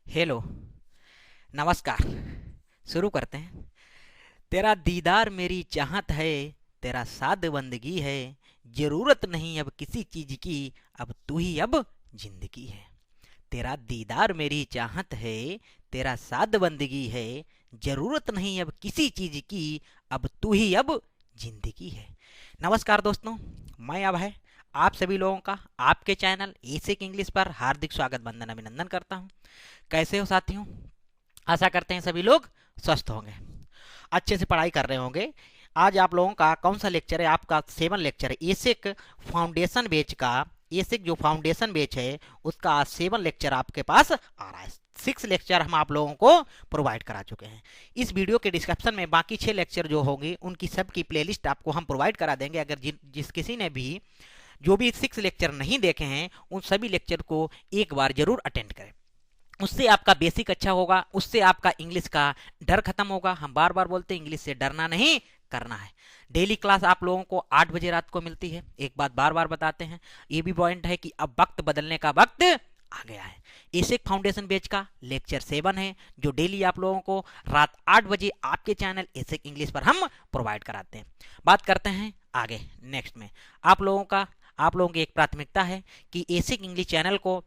Hello, नमस्कार। शुरू करते हैं। तेरा दीदार मेरी चाहत है, तेरा साद बंदगी है, जरूरत नहीं अब किसी चीज की, अब तू ही अब जिंदगी है। तेरा दीदार मेरी चाहत है, तेरा साद बंदगी है, जरूरत नहीं अब किसी चीज की, अब तू ही अब जिंदगी है। नमस्कार दोस्तों, मैं अब है आप सभी लोगों का आपके चैनल एसिक इंग्लिश पर हार्दिक स्वागत वंदन अभिनंदन करता हूं। कैसे हो साथियों? आशा करते हैं सभी लोग स्वस्थ होंगे, अच्छे से पढ़ाई कर रहे होंगे। आज आप लोगों का कौन सा लेक्चर है? आपका 7 लेक्चर है एसिक फाउंडेशन बेच का। एसिक जो फाउंडेशन बेच है उसका आज 7 लेक्चर आपके पास आ रहा है। 6 लेक्चर हम आप लोगों को प्रोवाइड करा चुके हैं। इस वीडियो के डिस्क्रिप्शन में बाकी 6 लेक्चर जो होंगे उनकी सबकी प्लेलिस्ट आपको हम प्रोवाइड करा देंगे। अगर जिस किसी ने भी जो भी 6 लेक्चर नहीं देखे हैं उन सभी लेक्चर को एक बार जरूर अटेंड करें। उससे आपका बेसिक अच्छा होगा, उससे आपका इंग्लिश का डर खत्म होगा। हम बार बार बोलते हैं इंग्लिश से डरना नहीं, करना है। डेली क्लास आप लोगों को 8 बजे रात को मिलती है। एक बात बार बार बताते हैं, ये भी पॉइंट है कि अब वक्त बदलने का वक्त आ गया है। एसिक फाउंडेशन बैच का लेक्चर 7 है जो डेली आप लोगों को रात 8 बजे आपके चैनल एसिक इंग्लिश पर हम प्रोवाइड कराते हैं। बात करते हैं आगे नेक्स्ट में। आप लोगों की एक प्राथमिकता है कि एसिक इंग्लिश चैनल को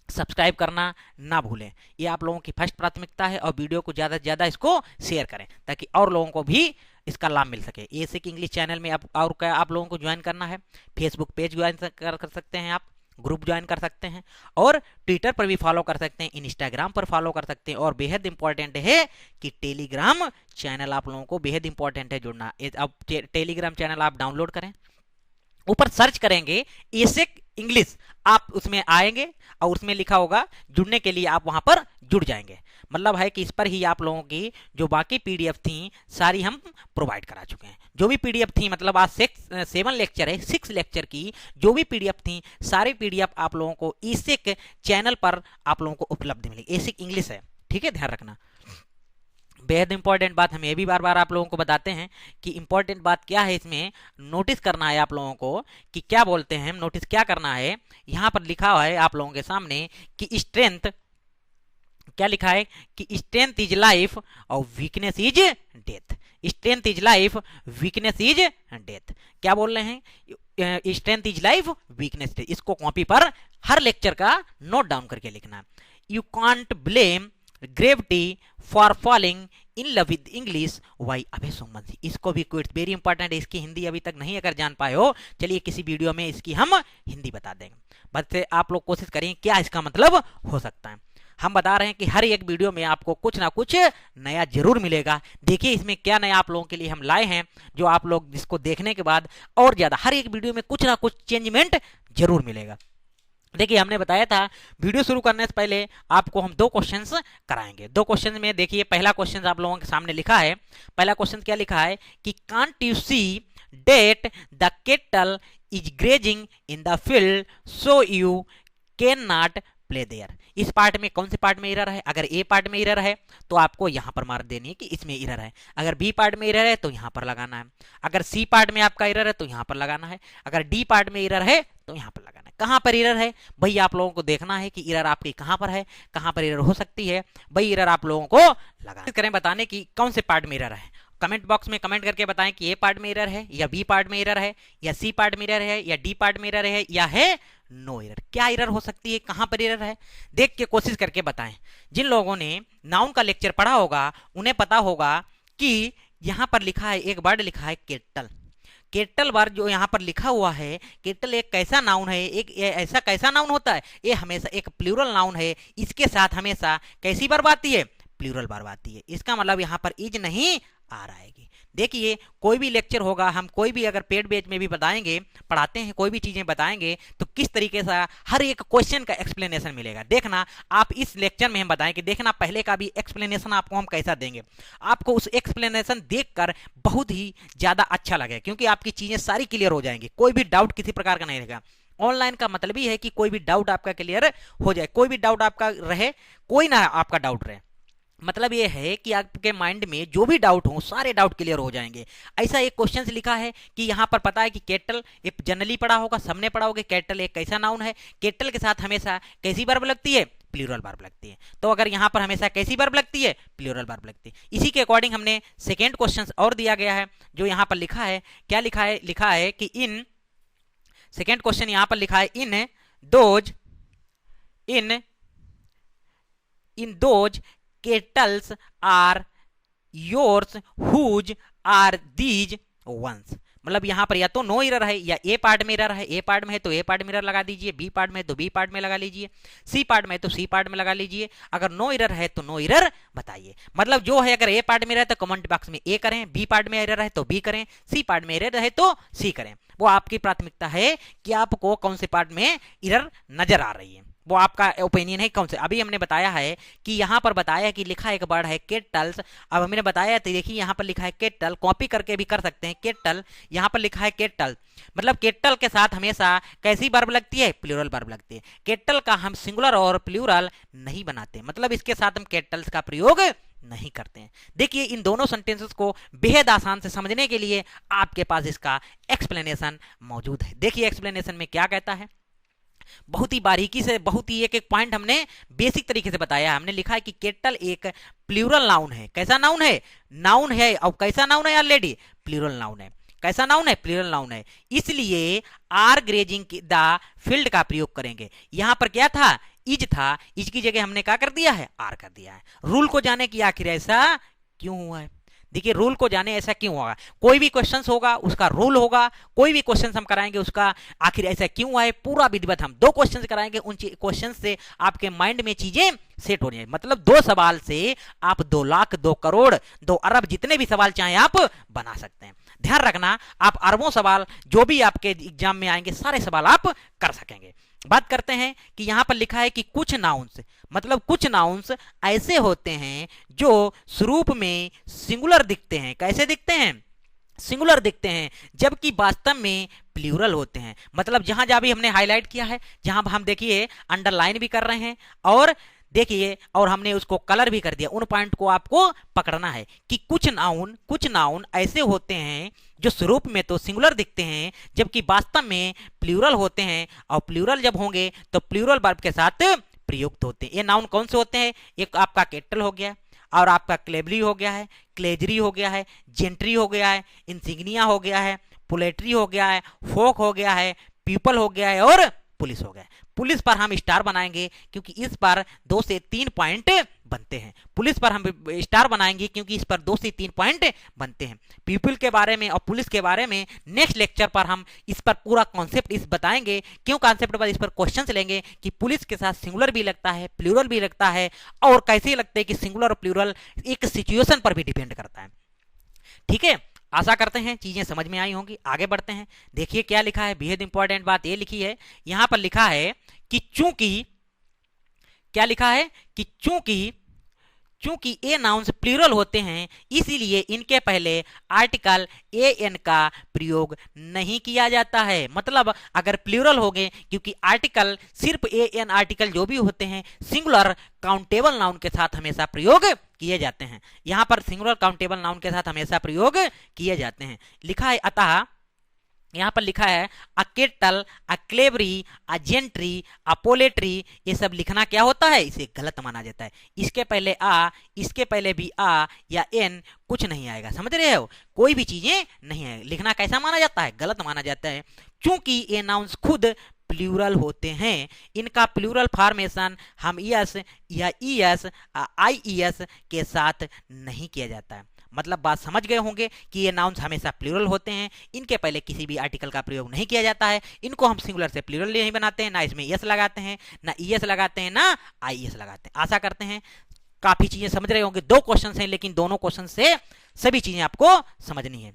सब्सक्राइब करना ना भूलें। ये आप लोगों की फर्स्ट प्राथमिकता है और वीडियो को ज़्यादा से ज़्यादा इसको शेयर करें ताकि और लोगों को भी इसका लाभ मिल सके। एसिक इंग्लिश चैनल में और क्या आप लोगों को ज्वाइन करना है? फेसबुक पेज ज्वाइन कर सकते हैं, आप ग्रुप ज्वाइन कर सकते हैं और ट्विटर पर भी फॉलो कर सकते हैं, इंस्टाग्राम पर फॉलो कर सकते हैं। और बेहद इंपॉर्टेंट है कि टेलीग्राम चैनल आप लोगों को बेहद इंपॉर्टेंट है जुड़ना। अब टेलीग्राम चैनल आप डाउनलोड करें, ऊपर सर्च करेंगे एसिक इंग्लिश, आप उसमें आएंगे और उसमें लिखा होगा जुड़ने के लिए, आप वहां पर जुड़ जाएंगे। मतलब है कि इस पर ही आप लोगों की जो बाकी पीडीएफ थी सारी हम प्रोवाइड करा चुके हैं। जो भी पीडीएफ थी, मतलब आज 7 लेक्चर है, 6 लेक्चर की जो भी पीडीएफ थी सारी पीडीएफ आप लोगों को एसिक चैनल पर आप लोगों को उपलब्ध मिलेगी। एसिक इंग्लिश है, ठीक है, ध्यान रखना। बेहद इंपॉर्टेंट बात हम ये भी बार बार आप लोगों को बताते हैं कि इंपॉर्टेंट बात क्या है, इसमें नोटिस करना है आप लोगों को कि क्या बोलते हैं। नोटिस क्या करना है, यहां पर लिखा हुआ है आप लोगों के सामने कि स्ट्रेंथ, क्या लिखा है कि स्ट्रेंथ इज लाइफ और weakness is death. Strength is life, weakness is death. क्या बोल रहे हैं? Strength is life, weakness death. इसको कॉपी पर हर लेक्चर का नोट डाउन करके लिखना। You can't blame gravity for falling in love with English by Abhay Suman ji. इसको भी क्विट वेरी इंपॉर्टेंट है, इसकी हिंदी अभी तक नहीं अगर जान पाए हो, चलिए किसी वीडियो में इसकी हम हिंदी बता देंगे। बस आप लोग कोशिश करें क्या इसका मतलब हो सकता है। हम बता रहे हैं कि हर एक वीडियो में आपको कुछ ना कुछ नया जरूर मिलेगा। देखिए इसमें क्या नया आप लोगों के लिए हम लाए हैं, जो आप लोग जिसको देखने के बाद और ज्यादा हर एक वीडियो में कुछ ना कुछ चेंजमेंट जरूर मिलेगा। देखिए हमने बताया था वीडियो शुरू करने से पहले आपको हम 2 क्वेश्चंस कराएंगे। 2 क्वेश्चन में देखिए पहला क्वेश्चन आप लोगों के सामने लिखा है। पहला क्वेश्चन क्या लिखा है कि can't you see that the cattle is grazing in the field so you can not play there. इस पार्ट में कौन से पार्ट में एरर है? अगर ए पार्ट में एरर है तो आपको यहां पर मार्क देनी है कि इसमें एरर है। अगर बी पार्ट में एरर है तो यहां पर लगाना है। अगर सी पार्ट में आपका एरर है तो यहां पर लगाना है। अगर डी पार्ट में एरर है तो यहां पर लगाना है। कहां पर एरर है भाई आप लोगों को देखना है कि एरर आपकी कहां पर है, कहां पर एरर हो सकती है। भाई एरर आप लोगों को लगाना करें बताने की कौन से पार्ट में एरर है। कमेंट बॉक्स में कमेंट करके बताएं कि ए पार्ट में एरर है या बी पार्ट में एरर है या सी पार्ट में एरर है या डी पार्ट में एरर है या है नो एरर। क्या एरर हो सकती है, कहां पर एरर है, देख के कोशिश करके बताएं। जिन लोगों ने नाउन का लेक्चर पढ़ा होगा उन्हें पता होगा कि यहां पर लिखा है, एक वर्ड लिखा है केटल। केटल वर्ड जो यहाँ पर लिखा हुआ है, केटल एक कैसा नाउन है, एक ऐसा कैसा नाउन होता है, ये हमेशा एक प्लूरल नाउन है। इसके साथ हमेशा कैसी वर्ब आती है? प्लूरल वर्ब आती है। इसका मतलब यहाँ पर इज नहीं आ रहा है। देखिए कोई भी लेक्चर होगा, हम कोई भी अगर पेड बैच में भी बताएंगे, पढ़ाते हैं, कोई भी चीजें बताएंगे तो किस तरीके से हर एक क्वेश्चन का एक्सप्लेनेशन मिलेगा। देखना आप इस लेक्चर में हम बताएंगे, देखना पहले का भी एक्सप्लेनेशन आपको हम कैसा देंगे। आपको उस एक्सप्लेनेशन देखकर बहुत ही ज्यादा अच्छा लगेगा क्योंकि आपकी चीजें सारी क्लियर हो जाएंगी, कोई भी डाउट किसी प्रकार का नहीं रहेगा। ऑनलाइन का मतलब ही है कि कोई भी डाउट आपका क्लियर हो जाए, कोई भी डाउट आपका रहे, कोई ना आपका डाउट रहे। मतलब ये है कि आपके माइंड में जो भी डाउट हो सारे डाउट क्लियर हो जाएंगे। ऐसा एक क्वेश्चन लिखा है कि यहाँ पर पता है कि केटल एक जनरली पढ़ा होगा, सबने पढ़ा होगा, केटल एक कैसा नाउन है, केटल के साथ हमेशा कैसी वर्ब लगती है? प्लूरल वर्ब लगती है। तो अगर यहाँ पर हमेशा कैसी वर्ब लगती है? प्लूरल वर्ब लगती है। इसी के अकॉर्डिंग हमने सेकेंड क्वेश्चन और दिया गया है, जो यहाँ पर लिखा है, क्या लिखा है? लिखा है कि इन, सेकेंड क्वेश्चन यहाँ पर लिखा है in those, in those cattles are yours whose are these ones. मतलब यहाँ पर या तो नो एरर है या ए पार्ट में एरर है। ए पार्ट में है तो ए पार्ट में एरर लगा दीजिए, बी पार्ट में है तो बी पार्ट में लगा लीजिए, सी पार्ट में है तो सी पार्ट में लगा लीजिए। अगर नो एरर है तो नो एरर बताइए। मतलब जो है, अगर ए पार्ट में एरर है तो कमेंट बॉक्स में ए करें, बी पार्ट में एरर है तो बी करें, सी पार्ट में एरर है तो सी करें। वो आपकी प्राथमिकता है कि आपको कौन से पार्ट में एरर नजर आ रही है, वो आपका ओपिनियन है कौन से। अभी हमने बताया है कि यहाँ पर बताया कि लिखा एक वर्ड है केटल्स। अब हमने बताया तो देखिए यहाँ पर लिखा है केटल, कॉपी करके भी कर सकते हैं केटल। यहाँ पर लिखा है केटल, मतलब केटल के साथ हमेशा कैसी वर्ब लगती है? प्लूरल वर्ब लगती है। केटल का हम सिंगुलर और प्लूरल नहीं बनाते, मतलब इसके साथ हम केटल्स का प्रयोग नहीं करते हैं। देखिए इन दोनों सेंटेंसेस को बेहद आसान से समझने के लिए आपके पास इसका एक्सप्लेनेशन मौजूद है। देखिए एक्सप्लेनेशन में क्या कहता है, बहुत ही बारीकी से, बहुत ही एक एक पॉइंट हमने बेसिक तरीके से बताया। हमने लिखा है कि केटल एक प्लूरल नाउन है। कैसा नाउन है? नाउन है। अब कैसा नाउन है? ऑलरेडी प्लूरल नाउन है। कैसा नाउन है? प्लूरल नाउन है। इसलिए आर ग्रेजिंग द फील्ड का प्रयोग करेंगे। यहां पर क्या था? इज था, इज की जगह हमने क्या कर दिया है? आर कर दिया है। रूल को जाने की आखिर ऐसा क्यों हुआ है? देखिए रूल को जाने ऐसा क्यों होगा। कोई भी क्वेश्चन होगा उसका रूल होगा, कोई भी क्वेश्चन हम कराएंगे उसका आखिर ऐसा क्यों हुआ है पूरा विधिवत हम 2 क्वेश्चन कराएंगे। उन क्वेश्चन से आपके माइंड में चीजें सेट हो जाए। मतलब 2 सवाल से आप 2 लाख 2 करोड़ 2 अरब जितने भी सवाल चाहें आप बना सकते हैं। ध्यान रखना, आप अरबों सवाल जो भी आपके एग्जाम में आएंगे सारे सवाल आप कर सकेंगे। बात करते हैं कि यहां पर लिखा है कि कुछ नाउन्स, मतलब कुछ नाउन्स ऐसे होते हैं जो स्वरूप में सिंगुलर दिखते हैं। कैसे दिखते हैं? सिंगुलर दिखते हैं, जबकि वास्तव में प्लूरल होते हैं। मतलब जहां जहां भी हमने हाईलाइट किया है, जहां हम देखिए अंडरलाइन भी कर रहे हैं और देखिए, और हमने उसको कलर भी कर दिया। उन पॉइंट को आपको पकड़ना है कि कुछ नाउन ऐसे होते हैं जो स्वरूप में तो सिंगुलर दिखते हैं, जबकि वास्तव में प्लूरल होते हैं। और प्लूरल जब होंगे तो प्लूरल वर्ब के साथ प्रयुक्त होते हैं। ये नाउन कौन से होते हैं? एक आपका केटल हो गया, और आपका क्लेबरी हो गया है, क्लेजरी हो गया है, जेंट्री हो गया है, इंसिग्निया हो गया है, पोलेट्री हो गया है, फोक हो गया है, पीपल हो गया है और पुलिस हो गया। पुलिस पर हम स्टार बनाएंगे क्योंकि इस पर 2 से 3 पॉइंट बनते हैं। पुलिस पर हम स्टार बनाएंगे क्योंकि इस पर 2 से 3 पॉइंट बनते हैं। पीपल के बारे में और पुलिस के बारे में नेक्स्ट लेक्चर पर हम इस पर पूरा कॉन्सेप्ट इस बताएंगे। क्यों कॉन्सेप्ट पर इस पर क्वेश्चंस लेंगे कि पुलिस के साथ सिंगुलर भी लगता है, प्लूरल भी लगता है, और कैसे लगते हैं कि सिंगुलर और प्लूरल एक सिचुएशन पर भी डिपेंड करता है। ठीक है, आशा करते हैं चीजें समझ में आई होंगी। आगे बढ़ते हैं। देखिए क्या लिखा है, बेहद इंपॉर्टेंट बात ये लिखी है। यहां पर लिखा है कि चूंकि, क्या लिखा है कि चूंकि ए नाउन्स प्लूरल होते हैं, इसीलिए इनके पहले आर्टिकल ए एन का प्रयोग नहीं किया जाता है। मतलब अगर प्लूरल हो गए, क्योंकि आर्टिकल सिर्फ ए एन आर्टिकल जो भी होते हैं सिंगुलर काउंटेबल नाउन के साथ हमेशा प्रयोग किए जाते हैं। यहां पर सिंगुलर काउंटेबल नाउन के साथ हमेशा प्रयोग किए जाते हैं। लिखा है, अतः यहां पर लिखा है अ केटल, अ क्लेवरी, अ जेंट्री, अ पोलेट्री, ये सब लिखना क्या होता है? इसे गलत माना जाता है। इसके पहले आ, इसके पहले भी आ या एन कुछ नहीं आएगा। समझ रहे हो? कोई भी चीजें नहीं है। लिखना कैसा माना जाता है? गलत माना जाता है, क्योंकि ये नाउन्स खुद प्लूरल होते हैं। इनका प्लूरल फॉर्मेशन हम ईएस या ईएस, आईईएस के साथ नहीं किया जाता है। मतलब बात समझ गए होंगे कि ये नाउन्स हमेशा प्लूरल होते हैं, इनके पहले किसी भी आर्टिकल का प्रयोग नहीं किया जाता है। इनको हम सिंगुलर से प्लूरल नहीं बनाते हैं, ना इसमें एस लगाते हैं, ना ईएस लगाते हैं, ना आईएस लगाते हैं। आशा करते हैं काफी चीजें समझ रहे होंगे। 2 क्वेश्चन हैं, लेकिन दोनों क्वेश्चन से सभी चीजें आपको समझनी है।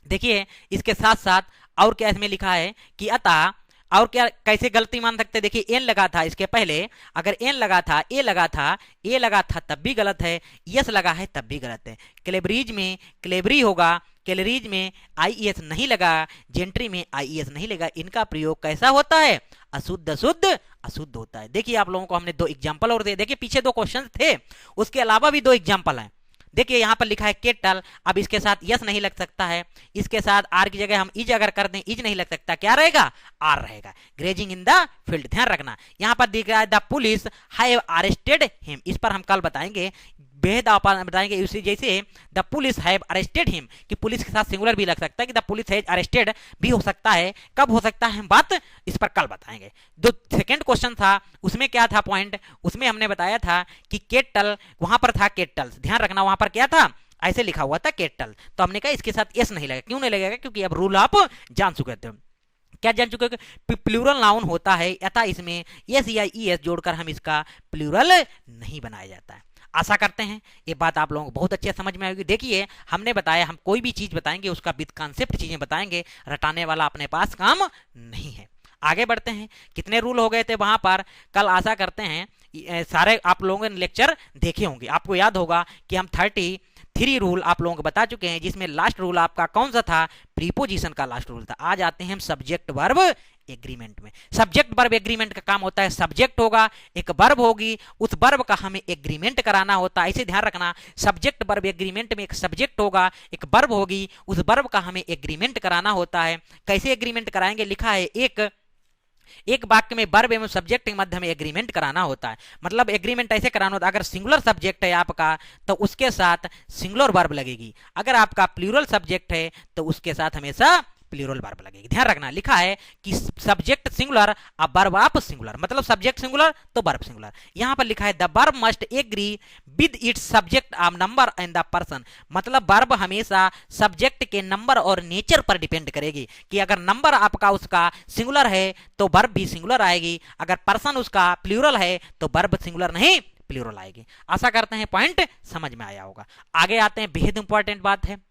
देखिए इसके साथ साथ और क्या इसमें लिखा है कि अतः, और क्या कैसे गलती मान सकते हैं? देखिए एन लगा था इसके पहले, अगर एन लगा था, ए लगा था, ए लगा था तब भी गलत है, यस लगा है तब भी गलत है। क्लेबरीज में क्लेबरी होगा, कैलरीज में आईईएस नहीं लगा, जेंट्री में आईईएस नहीं लगा। इनका प्रयोग कैसा होता है? अशुद्ध अशुद्ध अशुद्ध होता है। देखिए आप लोगों को हमने 2 एग्जाम्पल और दे, देखिए पीछे 2 क्वेश्चन थे, उसके अलावा भी 2 एग्जाम्पल हैं। देखिए यहाँ पर लिखा है केटल, अब इसके साथ यस नहीं लग सकता है, इसके साथ आर की जगह हम इज अगर कर दें इज नहीं लग सकता, क्या रहेगा आर रहेगा। ग्रेजिंग इन द फील्ड, ध्यान रखना। यहाँ पर दिख रहा है the police have arrested him, इस पर हम कल बताएंगे, बेहद बताएंगे उसी जैसे the police have arrested him, कि पुलिस के साथ सिंगुलर भी लग सकता है, कि द पुलिस हैज अरेस्टेड भी हो सकता है, कब हो सकता है हम बात इस पर कल बताएंगे। जो सेकंड क्वेश्चन था उसमें क्या था पॉइंट, उसमें हमने बताया था कि केटल, वहां पर था केटल, ध्यान रखना वहां पर क्या था, ऐसे लिखा हुआ था केटल, तो हमने कहा इसके साथ एस नहीं लगेगा, क्यों नहीं लगेगा, क्योंकि अब रूल आप जान चुके थे। क्या जान चुके हो, प्लूरल नाउन होता है अतः इसमें एस या ई एस जोड़कर हम इसका प्लूरल नहीं बनाया जाता है। आशा करते हैं ये बात आप लोगों को बहुत अच्छे समझ में आएगी। देखिए हमने बताया, हम कोई भी चीज बताएंगे उसका विद कॉन्सेप्ट चीजें बताएंगे, रटाने वाला अपने पास काम नहीं है। आगे बढ़ते हैं, कितने रूल हो गए थे वहां पर कल, आशा करते हैं सारे आप लोगों ने लेक्चर देखे होंगे। आपको याद होगा कि हम 33 रूल आप लोगों को बता चुके हैं, जिसमें लास्ट रूल आपका कौन सा था, प्रीपोजिशन का लास्ट रूल था। आज आते हैं हम सब्जेक्ट वर्ब एग्रीमेंट में। सब्जेक्ट वर्ब एग्रीमेंट का काम होता है, सब्जेक्ट होगा, एक वर्ब होगी, उस वर्ब का हमें एग्रीमेंट कराना होता है। इसे ध्यान रखना, सब्जेक्ट वर्ब एग्रीमेंट में एक सब्जेक्ट होगा, एक वर्ब होगी, उस वर्ब का हमें एग्रीमेंट कराना होता है। कैसे एग्रीमेंट कराएंगे, लिखा है एक वाक्य में वर्ब एवं सब्जेक्ट के मध्य में एग्रीमेंट कराना होता है। मतलब एग्रीमेंट ऐसे कराना होता है, अगर सिंगुलर सब्जेक्ट है आपका तो उसके साथ सिंगुलर वर्ब लगेगी, अगर आपका प्लूरल सब्जेक्ट है तो उसके साथ हमेशा प्लूरल वर्ब लगेगी। ध्यान रखना, लिखा है कि सब्जेक्ट सिंगुलर अब वर्ब आप सिंगुलर, मतलब सब्जेक्ट सिंगुलर तो वर्ब सिंगुलर। यहां पर लिखा है the verb must agree with its subject of number and the person, मतलब वर्ब हमेशा सब्जेक्ट के नंबर और नेचर पर डिपेंड करेगी, कि अगर नंबर आपका उसका सिंगुलर है तो वर्ब भी सिंगुलर आएगी, अगर पर्सन उसका प्लूरल है तो वर्ब सिंगुलर नहीं प्लूरल आएगी। आशा करते हैं पॉइंट समझ में आया होगा। आगे आते हैं, बेहद इंपॉर्टेंट बात है,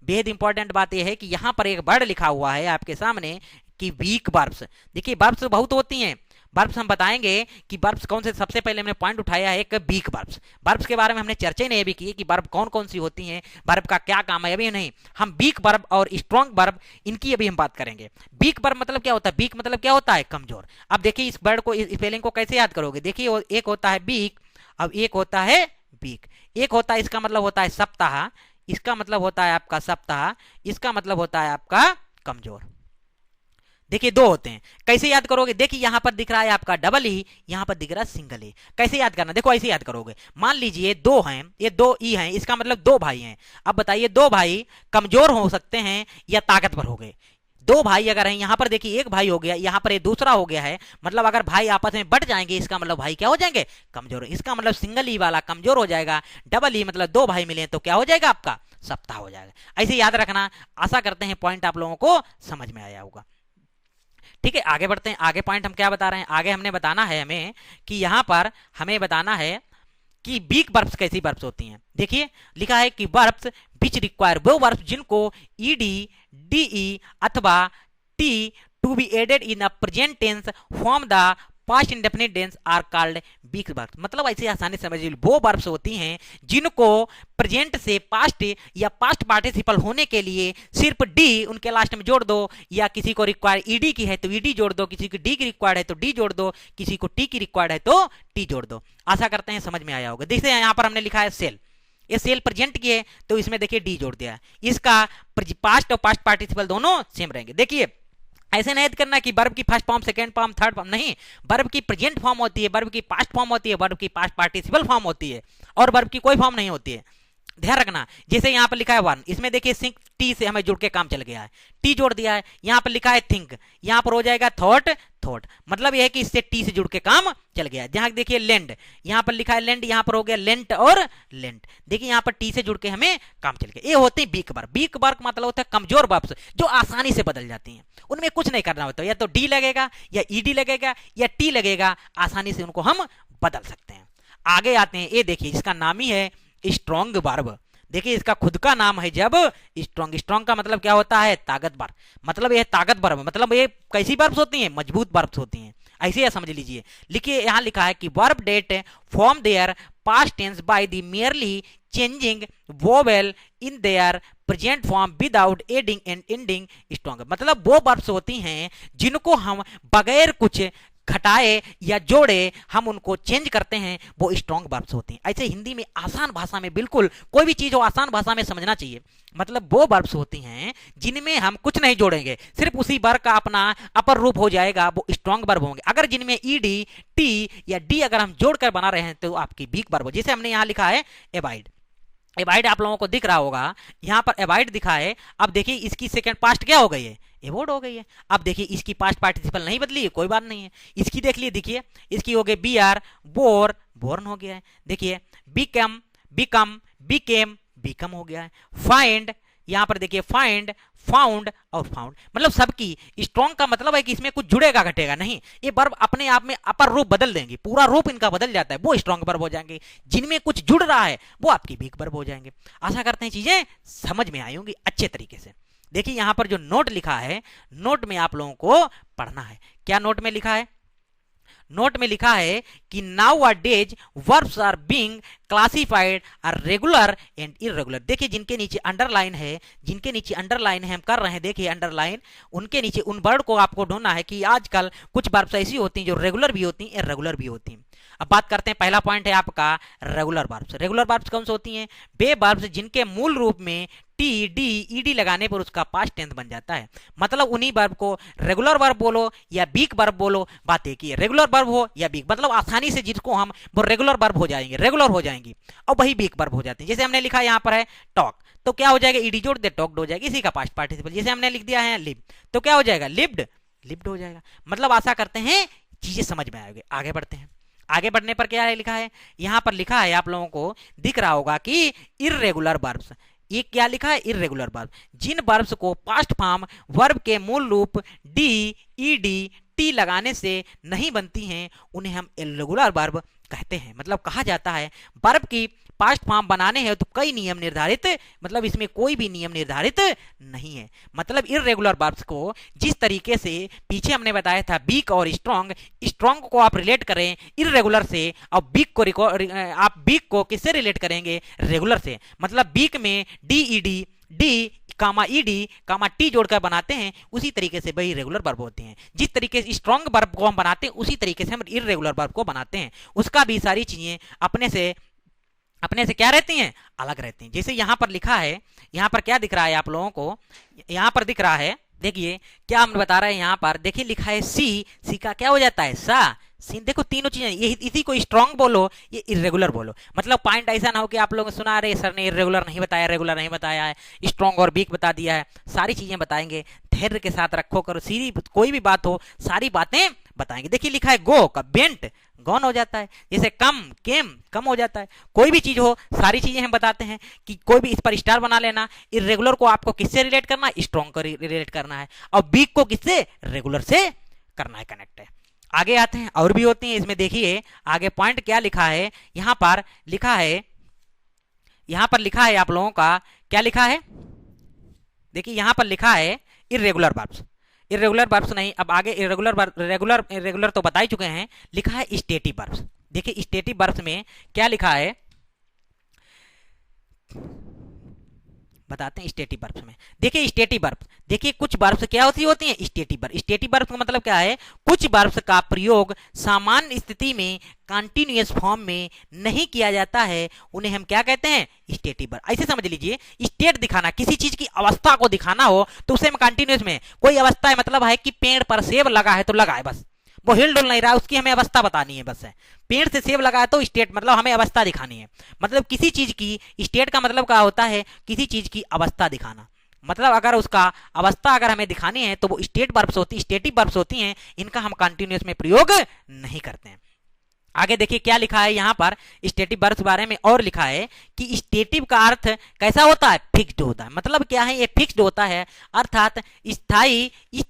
बेहद इंपॉर्टेंट बात यह है कि यहां पर एक वर्ड लिखा हुआ है आपके सामने कि वीक वर्ब्स। देखिए वर्ब्स बहुत होती हैं, वर्ब्स हम बताएंगे कि वर्ब्स कौन से, सबसे पहले हमने पॉइंट उठाया है एक वीक वर्ब्स। वर्ब्स के बारे में हमने चर्चा नहीं अभी की कि वर्ब कौन कौन सी होती हैं, वर्ब का क्या काम है, अभी नहीं। हम वीक वर्ब और स्ट्रॉन्ग वर्ब इनकी अभी हम बात करेंगे। वीक वर्ब मतलब क्या होता है, वीक मतलब क्या होता है, कमजोर। अब देखिए इस वर्ड को, इस स्पेलिंग को कैसे याद करोगे, देखिए एक होता है वीक, अब एक होता है वीक। एक होता है, इसका मतलब होता है सप्ताह, इसका मतलब होता है आपका सप्ताह, इसका मतलब होता है आपका कमजोर। देखिए दो होते हैं, कैसे याद करोगे, देखिए यहां पर दिख रहा है आपका डबल ई, यहां पर दिख रहा है सिंगल ई। कैसे याद करना, देखो ऐसे याद करोगे, मान लीजिए दो हैं, ये दो ई हैं, इसका मतलब दो भाई हैं। अब बताइए दो भाई कमजोर हो सकते हैं या ताकतवर हो गए। दो भाई अगर हैं, यहां पर देखिए एक भाई हो गया, यहां पर ये दूसरा हो गया है, मतलब अगर भाई आपस में बट जाएंगे इसका मतलब भाई क्या हो जाएंगे, कमजोर। इसका मतलब सिंगल ई वाला कमजोर हो जाएगा, डबल ई मतलब दो भाई मिले तो क्या हो जाएगा आपका सप्ताह हो जाएगा। ऐसे याद रखना। आशा करते हैं पॉइंट आप लोगों को समझ में आया होगा। ठीक है, आगे बढ़ते हैं। आगे पॉइंट हम क्या बता रहे हैं, आगे हमने बताना है हमें कि यहां पर हमें बताना है कि वीक वर्ब्स कैसी वर्ब्स होती हैं। देखिए लिखा है कि वर्ब्स विच रिक्वायर, वो वर्ब्स जिनको ED, D E T to be added in a present tense from the past indefinite tense are called weak verbs. मतलब ऐसे आसानी से समझिए, वो वर्ब्स होती हैं जिनको प्रेजेंट से पास्ट या पास्ट पार्टिसिपल होने के लिए सिर्फ डी उनके लास्ट में जोड़ दो, या किसी को रिक्वायर ईडी की है तो ईडी जोड़ दो, किसी को डी की रिक्वायर्ड है तो डी जोड़ दो, किसी को टी की रिक्वायर्ड है तो टी जोड़ दो। आशा करते हैं समझ में आया होगा। देखिए यहां पर हमने लिखा है सेल, ये सेल प्रेजेंट की है तो इसमें देखिए डी जोड़ दिया, इसका पास्ट और पास्ट पार्टिसिपल दोनों सेम रहेंगे। देखिए ऐसे नहीं करना कि वर्ब की first form, second form, third form, नहीं। वर्ब की प्रेजेंट फॉर्म होती है, वर्ब की पास्ट फॉर्म होती है, वर्ब की पास्ट पार्टिसिपल फॉर्म होती है, और वर्ब की कोई फॉर्म नहीं होती है। ध्यान रखना, जैसे यहां पर लिखा है वन, इसमें देखिए सिंक टी से हमें जुड़ के काम चल गया है, टी जोड़ दिया है। यहां पर लिखा है थिंक, यहां पर हो जाएगा थॉट, थॉट मतलब यह है कि इससे टी से जुड़ के काम चल गया। जहां देखिए लैंड, यहां पर लिखा है लैंड, यहां पर हो गया लेंट और लेंट। देखिए यहां पर टी से जुड़ के हमें काम चल गया। ये होते हैं वीक वर्ब। वीक वर्ब मतलब होता है कमजोर वर्ब्स जो आसानी से बदल जाती हैं, उनमें कुछ नहीं करना होता, या तो डी लगेगा या ईडी लगेगा या टी लगेगा, आसानी से उनको हम बदल सकते हैं। आगे आते हैं, ये देखिए इसका नाम ही है स्ट्रॉन्ग वर्ब। देखिए इसका खुद का नाम है जब स्ट्रॉन्ग। स्ट्रॉन्ग का मतलब क्या होता है, ताकतवर। मतलब यह ताकतवर, मतलब ये कैसी वर्ब्स होती हैं, मजबूत वर्ब्स होती हैं। ऐसे समझ लीजिए, लिखिए यहां लिखा है कि verb that form their past tense by the merely changing vowel in their present form without adding and ending strong. मतलब वो वर्ब्स होती हैं जिनको हम बगैर कुछ घटाए या जोड़े, हम उनको चेंज करते हैं, वो स्ट्रॉन्ग वर्ब्स होते हैं। ऐसे हिंदी में आसान भाषा में, बिल्कुल कोई भी चीज हो आसान भाषा में समझना चाहिए। मतलब वो वर्ब्स होती हैं जिनमें हम कुछ नहीं जोड़ेंगे, सिर्फ उसी वर्ब का अपना अपर रूप हो जाएगा, वो स्ट्रॉन्ग वर्ब होंगे। अगर जिनमें ईडी, टी या डी अगर हम जोड़कर बना रहे हैं तो आपकी वीक वर्ब हो। जैसे हमने यहां लिखा है एबाइड, एबाइड आप लोगों को दिख रहा होगा, यहां पर एबाइड दिखा है। अब देखिए इसकी सेकंड पास्ट क्या हो गई है, एवोर्ड हो गई है। अब देखिए इसकी पास्ट पार्टिसिपल नहीं बदली है, कोई बात नहीं है। इसकी देख लिए, देखिए इसकी हो गई बी आर, बोर, बोर्न हो गया है। देखिए बिकम, बिकम, बिकेम, बिकम हो गया है। फाइंड, यहां पर देखिए फाइंड, फाउंड और फाउंड, मतलब सबकी स्ट्रॉन्ग का मतलब है कि इसमें कुछ जुड़ेगा घटेगा नहीं, ये वर्ब अपने आप में अपर रूप बदल देंगे, पूरा रूप इनका बदल जाता है, वो स्ट्रॉन्ग वर्ब हो जाएंगे। जिनमें कुछ जुड़ रहा है वो आपकी वीक वर्ब हो जाएंगे। आशा करते हैं चीजें समझ में आई होंगी अच्छे तरीके से। देखिए यहां पर जो नोट लिखा है, नोट में आप लोगों को पढ़ना है। क्या नोट में लिखा है? नोट में लिखा है कि nowadays verbs are being classified are regular and irregular. देखिए जिनके नीचे अंडरलाइन है, जिनके नीचे अंडरलाइन है हम कर रहे हैं, देखिए अंडरलाइन, उनके नीचे उन वर्ड को आपको ढूंढना है कि आजकल कुछ वर्ब्स ऐसी होती हैं जो रेगुलर भी होती हैं, इरेगुलर भी होती हैं। अब बात करते हैं, पहला पॉइंट है आपका रेगुलर वर्ब्स। रेगुलर वर्ब्स कौन सी होती हैं? वे वर्ब्स जिनके मूल रूप में टी, डी, ईडी लगाने पर उसका पास्ट टेंस बन जाता है। मतलब उन्हीं वर्ब को रेगुलर वर्ब बोलो या वीक वर्ब बोलो, बात एक ही है। रेगुलर वर्ब हो या वीक, मतलब आसानी से जिसको हम वो रेगुलर वर्ब हो जाएंगे, रेगुलर हो जाएंगी, और वही वीक वर्ब हो जाते हैं। जैसे हमने लिखा यहाँ पर है टॉक, तो क्या हो जाएगा? ईडी जोड़ दे, टॉक्ड हो जाएगी, इसी का पास्ट पार्टिसिपल। जैसे हमने लिख दिया है लिव, तो क्या हो जाएगा? लिव्ड, लिव्ड हो जाएगा। मतलब आशा करते हैं चीजें समझ में आएगी। आगे बढ़ते हैं। आगे बढ़ने पर क्या है लिखा है? यहां पर लिखा है, आप लोगों को दिख रहा होगा कि इर्रेगुलर वर्ब्स। ये क्या लिखा है? Irregular verb. जिन वर्ब्स को पास्ट फॉर्म वर्ब के मूल रूप डी, ईडी, टी लगाने से नहीं बनती हैं, उन्हें हम इर्रेगुलर वर्ब कहते हैं। मतलब कहा जाता है वर्ब की पास्ट फॉर्म बनाने हैं तो कई नियम निर्धारित, मतलब इसमें कोई भी नियम निर्धारित नहीं है। मतलब इर्रेगुलर वर्ब्स को जिस तरीके से पीछे हमने बताया था वीक और स्ट्रॉन्ग, स्ट्रॉन्ग को आप रिलेट करें इर्रेगुलर से, और वीक को आप वीक को किससे रिलेट करेंगे? रेगुलर से। मतलब वीक में डी, ईडी, डी कामा ईडी कामा टी जोड़कर बनाते हैं, उसी तरीके से वही रेगुलर वर्ब होते हैं। जिस तरीके से स्ट्रॉन्ग वर्ब को हम बनाते हैं उसी तरीके से हम इर्रेगुलर वर्ब को बनाते हैं। उसका भी सारी चीजें अपने से क्या रहती हैं? अलग रहती हैं। जैसे यहां पर लिखा है, यहां पर क्या दिख रहा है आप लोगों को? यहां पर दिख रहा है, देखिए क्या हम बता रहे हैं यहां पर, देखिए लिखा है सी, सी का क्या हो जाता है? सा, सीन। देखो तीनों चीजें, ये इसी को स्ट्रॉन्ग बोलो, ये इरेगुलर बोलो। मतलब पॉइंट ऐसा ना हो कि आप लोग सुना रहे सर ने इरेगुलर नहीं बताया, रेगुलर नहीं बताया है, स्ट्रॉन्ग और वीक बता दिया है। सारी चीजें बताएंगे, धैर्य के साथ रखो, करो, सीधी कोई भी बात हो सारी बातें बताएंगे। देखिए लिखा है गो का बेंट, गॉन हो जाता है। जैसे कम, केम, कम हो जाता है। कोई भी चीज हो सारी चीजें हम बताते हैं कि कोई भी इस पर स्टार बना लेना। इरेगुलर को आपको किससे रिलेट करना है? स्ट्रॉन्ग को रिलेट करना है, और वीक को किससे? रेगुलर से करना है, कनेक्ट है। आगे आते हैं, और भी होती हैं इसमें। देखिए आगे पॉइंट क्या लिखा है, यहां पर लिखा है, यहां पर लिखा है आप लोगों का, क्या लिखा है? देखिए यहां पर लिखा है इर्रेगुलर वर्ब्स। इरेगुलर वर्ब्स नहीं, अब आगे इरेगुलर तो बता ही चुके हैं। लिखा है स्टेटिव वर्ब्स। देखिए स्टेटिव वर्ब्स में क्या लिखा है बताते हैं। स्टेटिव वर्ब्स में देखिए, स्टेटिव वर्ब्स, देखिए कुछ वर्ब्स क्या होती हैं? Stative verb. स्टेटिव वर्ब्स का मतलब क्या है? कुछ वर्ब्स का प्रयोग सामान्य स्थिति में कंटिन्यूअस फॉर्म में नहीं किया जाता है, उन्हें हम क्या कहते हैं? Stative verb. ऐसे समझ लीजिए, स्टेट दिखाना, किसी चीज की अवस्था को दिखाना हो तो उसे हम कंटिन्यूअस में, कोई अवस्था है, मतलब है कि पेड़ पर सेब लगा है तो लगा है, बस वो हिल डुल नहीं रहा, उसकी हमें अवस्था बतानी है, बस है। पेड़ से सेब लगा है तो स्टेट, मतलब हमें अवस्था दिखानी है। मतलब किसी चीज की, स्टेट का मतलब क्या होता है? किसी चीज की अवस्था दिखाना। मतलब अगर उसका अवस्था अगर हमें दिखानी है तो वो स्टेट वर्ब्स होती, स्टेटिव वर्ब्स होती हैं। इनका हम कंटिन्यूअस में प्रयोग नहीं करते हैं। आगे देखिए क्या लिखा है यहाँ पर स्टेटिव वर्ब्स के बारे में, और लिखा है कि स्टेटिव का अर्थ कैसा होता है? फिक्स्ड होता है। मतलब क्या है? ये फिक्स्ड होता है, अर्थात स्थायी। इस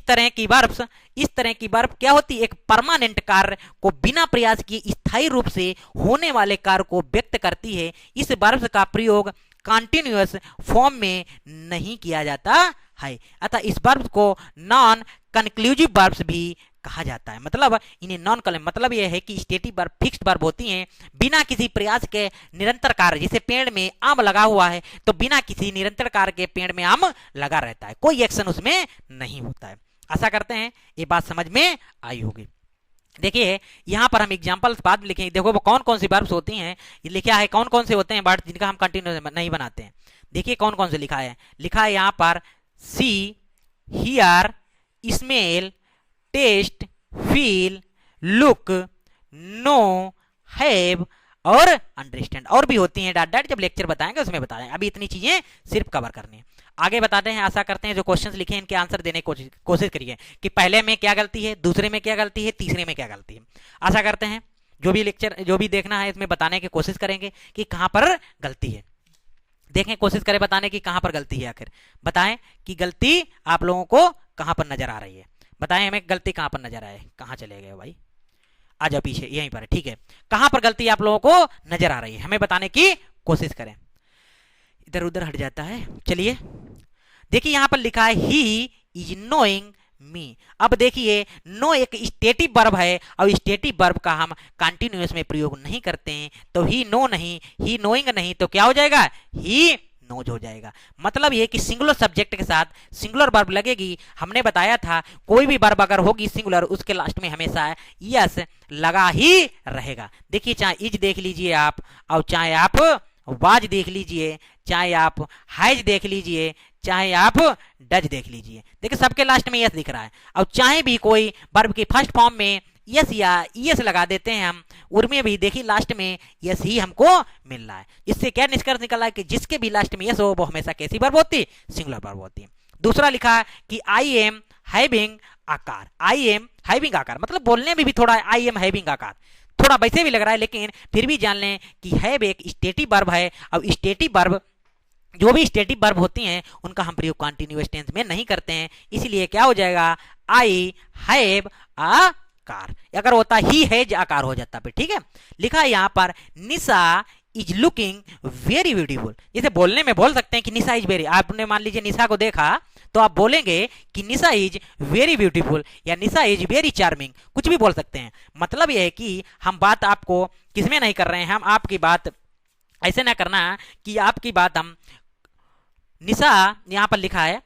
तरह की वर्ब क्या होती है? एक परमानेंट कार्य को बिना प्रयास किए स्थायी रूप से होने वाले कार्य को व्यक्त करती है। इस वर्ब का प्रयोग कंटिन्यूअस फॉर्म में नहीं किया जाता है, अतः इस वर्ब को नॉन कंक्लूसिव वर्ब्स भी कहा जाता है। मतलब इन्हें नॉन कलम, मतलब यह है कि स्टेटिव वर्ब फिक्स्ड वर्ब होती हैं, बिना किसी प्रयास के निरंतर कार्य। जैसे पेड़ में आम लगा हुआ है तो बिना किसी निरंतर कार्य के पेड़ में आम लगा रहता है, कोई एक्शन उसमें नहीं होता है। आशा करते हैं ये बात समझ में आई होगी। देखिए यहाँ पर हम एग्जाम्पल्स बाद में लिखेंगे। देखो वो कौन कौन सी वर्ब्स होती हैं, ये लिखा है कौन कौन से होते हैं वर्ड जिनका हम कंटिन्यूस नहीं बनाते हैं। देखिए कौन कौन से लिखा है यहाँ पर see, hear, smell, taste, feel, look, know, have और अंडरस्टैंड। और भी होती हैं डॉट डॉट, जब लेक्चर बताएंगे उसमें बताएंगे, अभी इतनी चीजें सिर्फ कवर करनी है। आगे बताते हैं, आशा करते हैं जो क्वेश्चंस लिखे हैं इनके आंसर देने की कोशिश करिए कि पहले में क्या गलती है, दूसरे में क्या गलती है, तीसरे में क्या गलती है। आशा करते हैं जो भी लेक्चर जो भी देखना है इसमें बताने की कोशिश करेंगे कि कहां पर गलती है। देखें, कोशिश करें बताने की कहां पर गलती है, आखिर बताएं कि गलती आप लोगों को कहां पर नजर आ रही है। बताएं हमें गलती कहां पर नजर आए। कहां चले गए भाई, आ जाओ पीछे, यहीं पर है, ठीक है। कहां पर गलती आप लोगों को नजर आ रही है, हमें बताने की कोशिश करें। इधर उधर हट जाता है। चलिए देखिए यहां पर लिखा है ही इज नोइंग मी। अब देखिए नो एक स्टेटिव वर्ब है और स्टेटिव वर्ब का हम कंटिन्यूअस में प्रयोग नहीं करते हैं, तो ही नो नहीं, ही नोइंग नहीं, तो क्या हो जाएगा, ही नोज हो जाएगा। मतलब ये कि सिंगुलर सब्जेक्ट के साथ सिंगुलर वर्ब लगेगी। हमने बताया था कोई भी वर्ब अगर होगी सिंगुलर, उसके लास्ट में हमेशा यस लगा ही रहेगा। देखिए चाहे इज देख लीजिए आप, और चाहे आप वाज देख लीजिए, चाहे आप हैज देख लीजिए, चाहे आप डज देख लीजिए, देखिए सबके लास्ट में यस दिख रहा है। और चाहे भी कोई वर्ब की फर्स्ट फॉर्म में यस या यस लगा देते हैं हम, उनमें भी देखिए लास्ट में यस ही हमको मिल रहा है। इससे क्या निष्कर्ष निकला है कि जिसके भी लास्ट में यस हो वो हमेशा कैसी वर्ब होती है, सिंगुलर वर्ब होती है। दूसरा लिखा है कि आई एम हैविंग आकार। आई एम हैविंग आकार मतलब बोलने में भी थोड़ा आई एम हैविंग आकार थोड़ा वैसे भी लग रहा है, लेकिन फिर भी जान लें कि हैव एक स्टेटिव वर्ब है, और स्टेटिव वर्ब जो भी स्टेटिव वर्ब होती हैं उनका हम प्रयोग कंटिन्यूअस टेंस में नहीं करते हैं। इसलिए क्या हो जाएगा, आई हैव आ कार। अगर होता ही हैज आकार हो जाता पे, ठीक है। लिखा है यहाँ पर निशा इज लुकिंग वेरी ब्यूटीफुल। जैसे बोलने में बोल सकते हैं कि निशा इज वेरी, आपने मान लीजिए निशा को देखा तो आप बोलेंगे कि निशा इज वेरी ब्यूटीफुल या निशा इज वेरी चार्मिंग, कुछ भी बोल सकते हैं। मतलब यह है कि हम बात आपको किसमें नहीं कर रहे हैं, हम आपकी बात ऐसे ना करना कि आपकी बात हम निशा, यहां पर लिखा है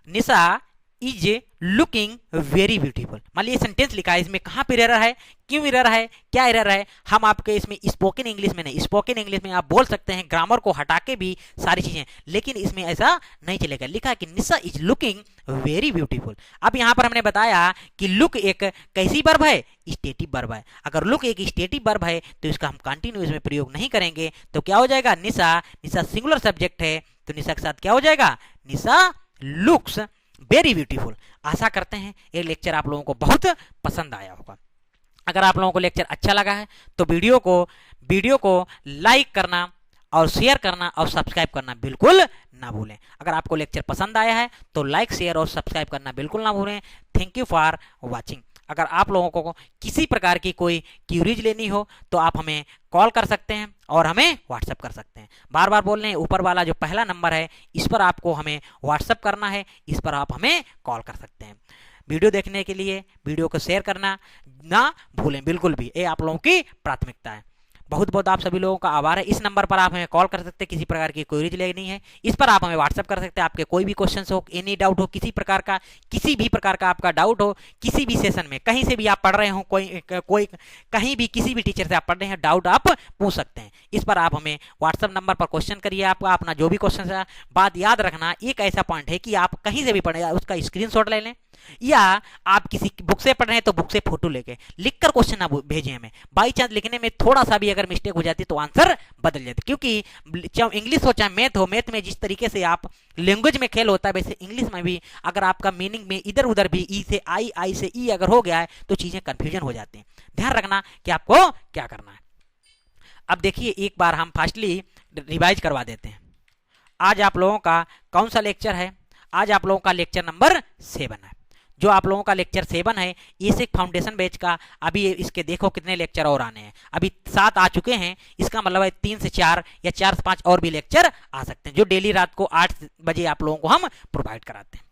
निशा इज लुकिंग वेरी ब्यूटीफुल। मान लीजिए सेंटेंस लिखा है, इसमें कहां पर एरर है, क्यों एरर है, क्या एरर है, हम आपके इसमें स्पोकन इंग्लिश में नहीं, स्पोकन इंग्लिश में आप बोल सकते हैं ग्रामर को हटा के भी सारी चीजें, लेकिन इसमें ऐसा नहीं चलेगा। लिखा है कि निशा इज लुकिंग वेरी ब्यूटीफुल। अब यहां पर हमने बताया कि लुक एक कैसी वर्ब है, स्टेटिव वर्ब है। अगर लुक एक स्टेटिव वर्ब है तो इसका हम कंटिन्यूअस में प्रयोग नहीं करेंगे, तो क्या हो जाएगा, निशा, निशा सिंगुलर सब्जेक्ट है तो निशा के साथ क्या हो जाएगा, निशा लुक्स वेरी ब्यूटीफुल। आशा करते हैं ये लेक्चर आप लोगों को बहुत पसंद आया होगा। अगर आप लोगों को लेक्चर अच्छा लगा है तो वीडियो को लाइक करना और शेयर करना और सब्सक्राइब करना बिल्कुल ना भूलें। अगर आपको लेक्चर पसंद आया है तो लाइक शेयर और सब्सक्राइब करना बिल्कुल ना भूलें। Thank you for watching. अगर आप लोगों को किसी प्रकार की कोई क्यूरीज लेनी हो तो आप हमें कॉल कर सकते हैं और हमें व्हाट्सएप कर सकते हैं। बार बार बोल रहे हैं, ऊपर वाला जो पहला नंबर है इस पर आपको हमें व्हाट्सएप करना है, इस पर आप हमें कॉल कर सकते हैं। वीडियो देखने के लिए वीडियो को शेयर करना ना भूलें बिल्कुल भी, ये आप लोगों की प्राथमिकता है। बहुत बहुत आप सभी लोगों का आभार है। इस नंबर पर आप हमें कॉल कर सकते हैं, किसी प्रकार की क्वेरीज लेनी है इस पर आप हमें व्हाट्सएप कर सकते हैं। आपके कोई भी क्वेश्चन हो, एनी डाउट हो, किसी भी प्रकार का आपका डाउट हो, किसी भी सेशन में कहीं से भी आप पढ़ रहे हो, कोई कहीं भी किसी भी टीचर से आप पढ़ रहे हैं, डाउट आप पूछ सकते हैं। इस पर आप हमें व्हाट्सएप नंबर पर क्वेश्चन करिए, आपका अपना जो भी क्वेश्चन है। बात याद रखना, एक ऐसा पॉइंट है कि आप कहीं से भी पढ़े उसका स्क्रीनशॉट ले लें, या आप किसी बुक से पढ़ रहे हैं तो बुक से फोटो लेके लिखकर क्वेश्चन ना भेजें हमें। बाई चांस लिखने में थोड़ा सा भी अगर मिस्टेक हो जाती तो आंसर बदल जाते, क्योंकि चाहे इंग्लिश हो चाहे मैथ हो, मैथ में जिस तरीके से आप लैंग्वेज में खेल होता है वैसे इंग्लिश में भी अगर आपका मीनिंग में इधर उधर भी ई से आई से ई अगर हो गया है तो चीजें कंफ्यूजन हो जाती हैं। ध्यान रखना कि आपको क्या करना है। अब देखिए एक बार हम फास्टली रिवाइज करवा देते हैं। आज आप लोगों का कौन सा लेक्चर है, आज आप लोगों का लेक्चर नंबर 7 है। जो आप लोगों का लेक्चर 7 है, ये फाउंडेशन बैच का अभी इसके देखो कितने लेक्चर और आने हैं। अभी 7 आ चुके हैं, इसका मतलब है 3 से 4 या 4 से 5 और भी लेक्चर आ सकते हैं, जो डेली रात को 8 बजे आप लोगों को हम प्रोवाइड कराते हैं।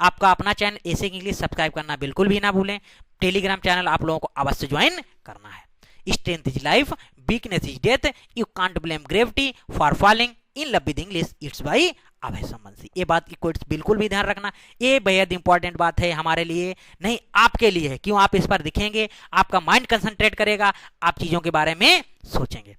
आपका अपना चैनल एसिक इंग्लिश सब्सक्राइब करना बिल्कुल भी ना भूलें। टेलीग्राम चैनल आप लोगों को अवश्य ज्वाइन करना है। Strength is life, weakness is death, you can't blame gravity for falling in love with English, it's by Abhay Sambandhi. ये बात की कोई बिल्कुल भी ध्यान रखना, ये बेहद इंपॉर्टेंट बात है हमारे लिए, नहीं आपके लिए है। क्यों? आप इस पर दिखेंगे, आपका माइंड कंसंट्रेट करेगा, आप चीजों के बारे में सोचेंगे।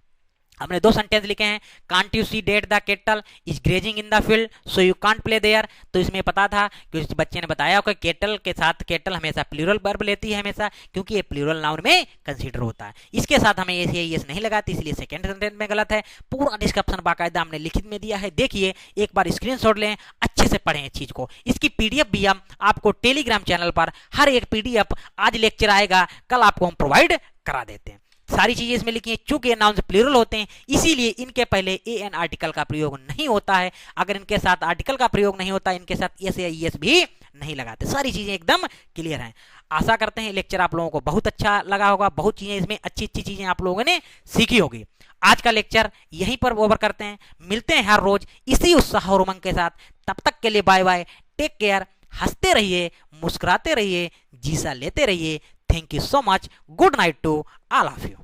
हमने 2 सेंटेंस लिखे हैं, can't you see that the cattle is grazing in the field so you can't play there. तो इसमें पता था कि उस बच्चे ने बताया कि केटल के साथ केटल हमेशा प्लूरल वर्ब लेती है हमेशा, क्योंकि ये प्लूरल नाउन में कंसीडर होता है। इसके साथ हमें एस नहीं लगाती, इसलिए सेकंड सेंटेंस में गलत है। पूरा डिस्क्रिप्शन बाकायदा हमने लिखित में दिया है, देखिए एक बार स्क्रीनशॉट लें, अच्छे से पढ़ें इस चीज को। इसकी पीडीएफ भी हम आपको टेलीग्राम चैनल पर हर एक पीडीएफ, आज लेक्चर आएगा कल आपको हम प्रोवाइड करा देते हैं। सारी चीजें इसमें लिखी हैं। चूंकि ये नाउन्स प्लूरल होते हैं इसीलिए इनके पहले ए एन आर्टिकल का प्रयोग नहीं होता है। अगर इनके साथ आर्टिकल का प्रयोग नहीं होता, इनके साथ एस या ईएस भी नहीं लगाते। सारी चीजें एकदम क्लियर हैं। आशा करते हैं लेक्चर आप लोगों को बहुत अच्छा लगा होगा, बहुत चीजें इसमें अच्छी अच्छी चीजें आप लोगों ने सीखी होगी। आज का लेक्चर यहीं पर ओवर करते हैं, मिलते हैं हर रोज इसी उत्साह और उमंग के साथ। तब तक के लिए बाय बाय, टेक केयर, हंसते रहिए, मुस्कुराते रहिए, जीसा लेते रहिए। Thank you so much. Good night to all of you.